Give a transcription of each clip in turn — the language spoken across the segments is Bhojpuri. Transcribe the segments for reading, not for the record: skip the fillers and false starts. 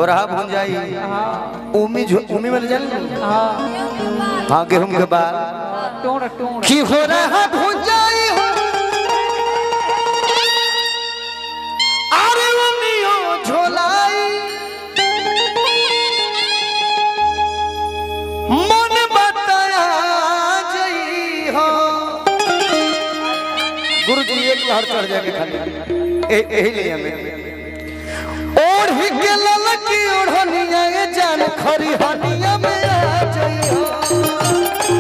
रहा भुंजाई उमी में जान हाँ गेहूं के बाद की हो रहा भुंजाई हो अरे उमियो झोलाई मन बताया जई हो गुरु जी एक बार चढ़ जाके खाली यही ले हमें और ही के ललकी ओढ़निया ये जान खरी हनिया में आ जाइयो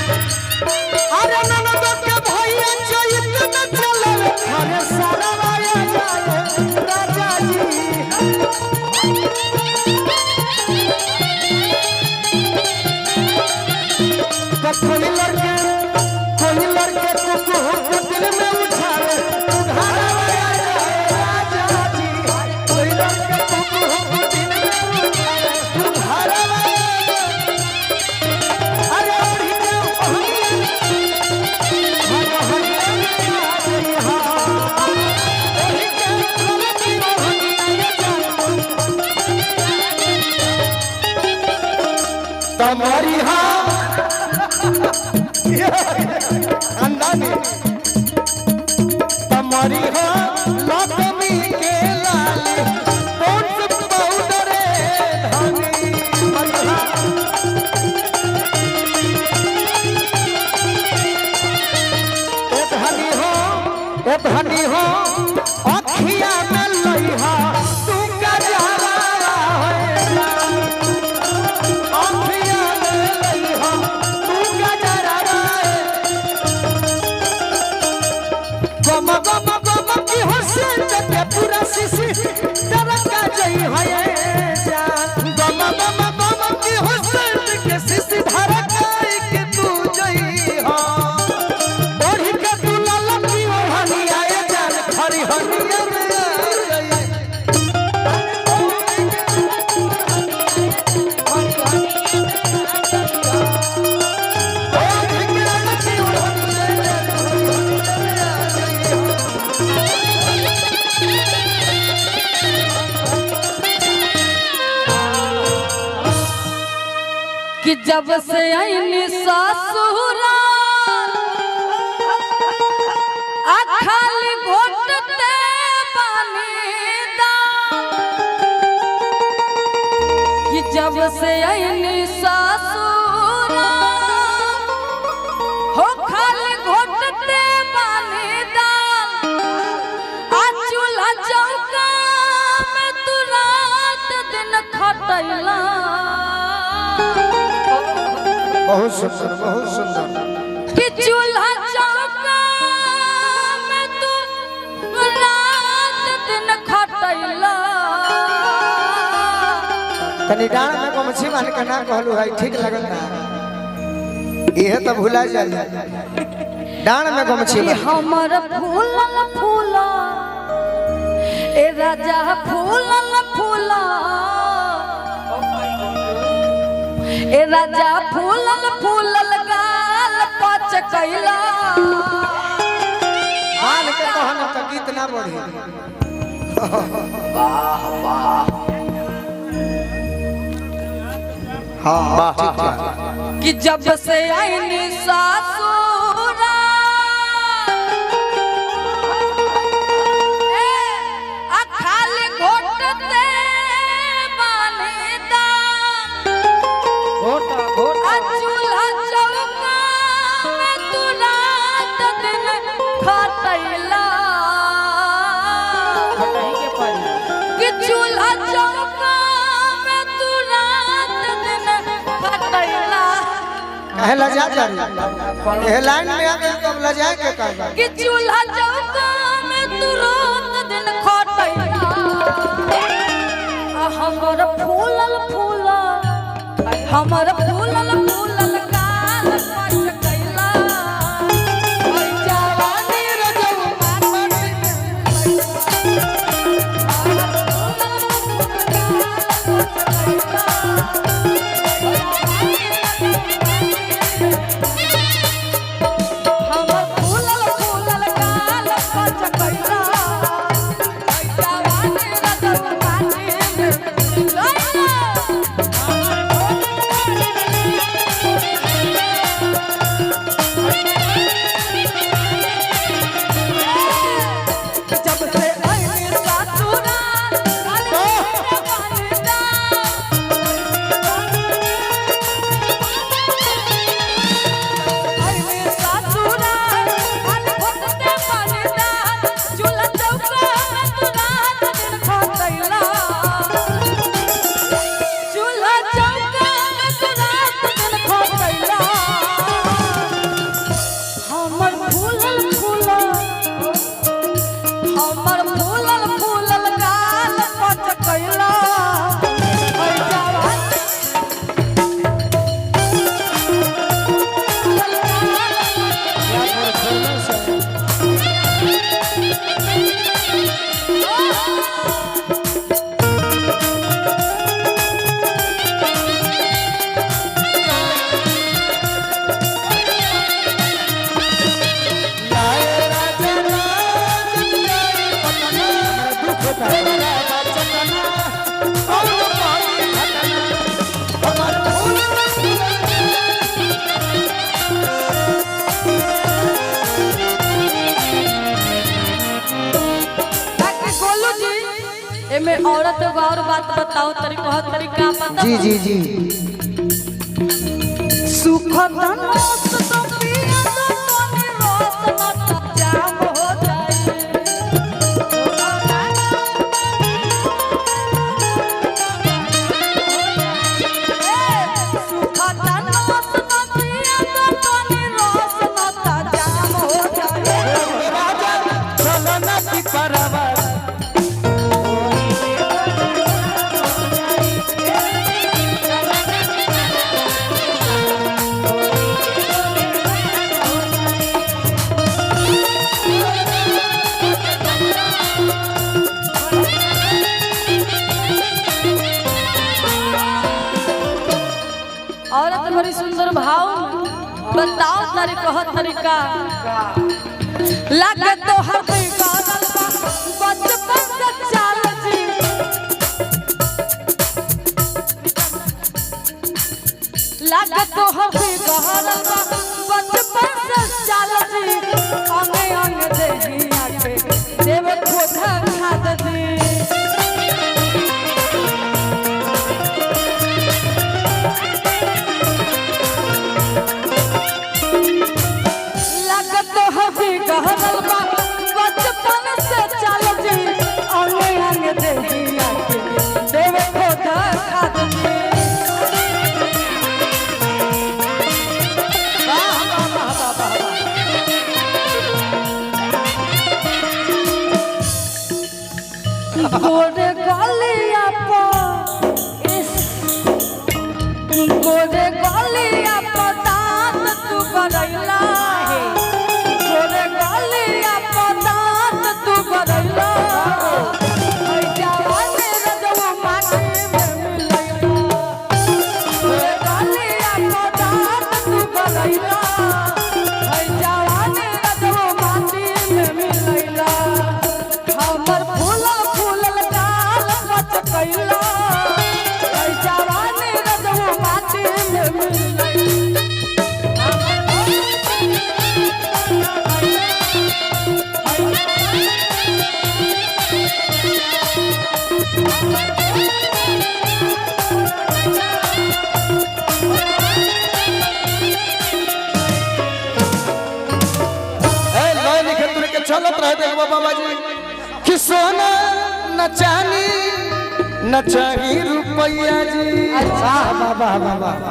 अरे ननद के भैया चैत में चले अरे सारा राजा जी कोई लड़के को दिल में उठाए राजा जी कोई लड़के को दिल में उठाए अरे तुम्हारी हाँ अंदानी तुम्हारी हाँ लक्ष्मी के लाल पोट पाउडर धनी धनी हो अखिया में लइहा तू का जहरा अखिया में लइहा तू का जहरा गम गम गम की हसन के पूरा शिशि डरका जई है जान गम गम गम की हसन के शिशि धरका के तू जई हो ओढ़ी के तू ललकी ओढ़निया ये जान खरी हनिया में कि जब से आईनी ससुरा खाली घोटते पानी दा कि जब से आईनी ससुरा हो खाली घोटते पानी दा आज चूल्हा चौका में तू रात दिन खटैला बहुत सुंदर कि चूल्हा चौका में तू रात दिन खटैला तनी डांड में गमछी मान के ना कहलू है ठीक लगता ये तो भुला जाए डांड में गमछी हमर फूलल फूला ए राजा फूलल फूला ए राजा फूलल फूलल गाल पच कैला मान के कहना तो गीत ना बढ़ी वाह वाह हाँ वाह कि जब से आईनी ससुरा खाली घोटते बानी दान चूल्हा चौका में तू रात दिन खटैला कि चूल्हा चौका में तू रात दिन खटैला कहे लजा जा रही ये लाइन में आ गई तो लजा के कहबा कि चूल्हा चौका में तू रात दिन खटैला हमर फूलल फूला हमर फूलल फूलल गाल पच कैला जवानी रजवा एमे औरत एगो और बात बताओ तरीका तरीका पता जी जी जी सुख धनोस तो पिया तो निरोस मत जाम हो जाए सुख धनोस तो पिया तो निरोस मत जाम हो जाए राजा चलो ना की परवा औरत बड़ी सुंदर भाव बताओ तरीका लगे तो हर बचपन से चाल जी लगे तो हर बचपन से चाल जी अंगे अंग देहिया के देव खोधा खाद दी बचपन से चल जी अंगे अंग देहिया के देव खोधा खाद दी गोरे गलिया पर गोरे गलिया पर दांत तू करैला गोरे गलिया पर दांत तू करैला ओइ जवानी रजवा माटी में मिलैला गोरे गलिया पर दांत तू करैला ओइ जवानी रजवा माटी में मिलैला हमर फूला फूलल गाल मच कैला ऐ जवानी रजवा माटी में मिलैला चलत रहे देखो बाबा जी कि सोना न चांदी न चाही रुपया जी वाह बाबा बाबा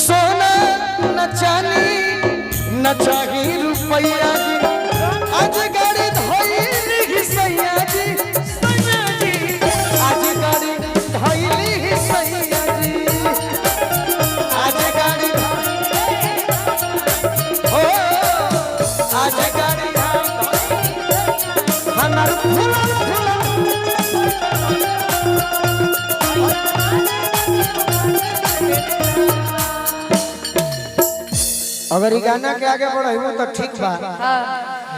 सोना न चांदी न चाही रुपया जी आज गाड़ी धइली ही सैया जी आज गाड़ी धइली ही सैया जी आज गाड़ी ओ आज गाड़ी अगर ई गाना के आगे बढ़ाइबो तो ठीक बा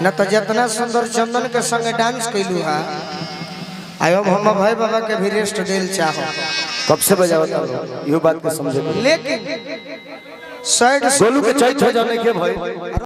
न तो जितना सुंदर चंदन के संग डांस कैलू हा आयो हम भाई बाबा के भी रेस्ट देल चाहो कब से बजावता हो यो बात के समझे लेकिन साइड गोलू के चैत हो जाने के भाई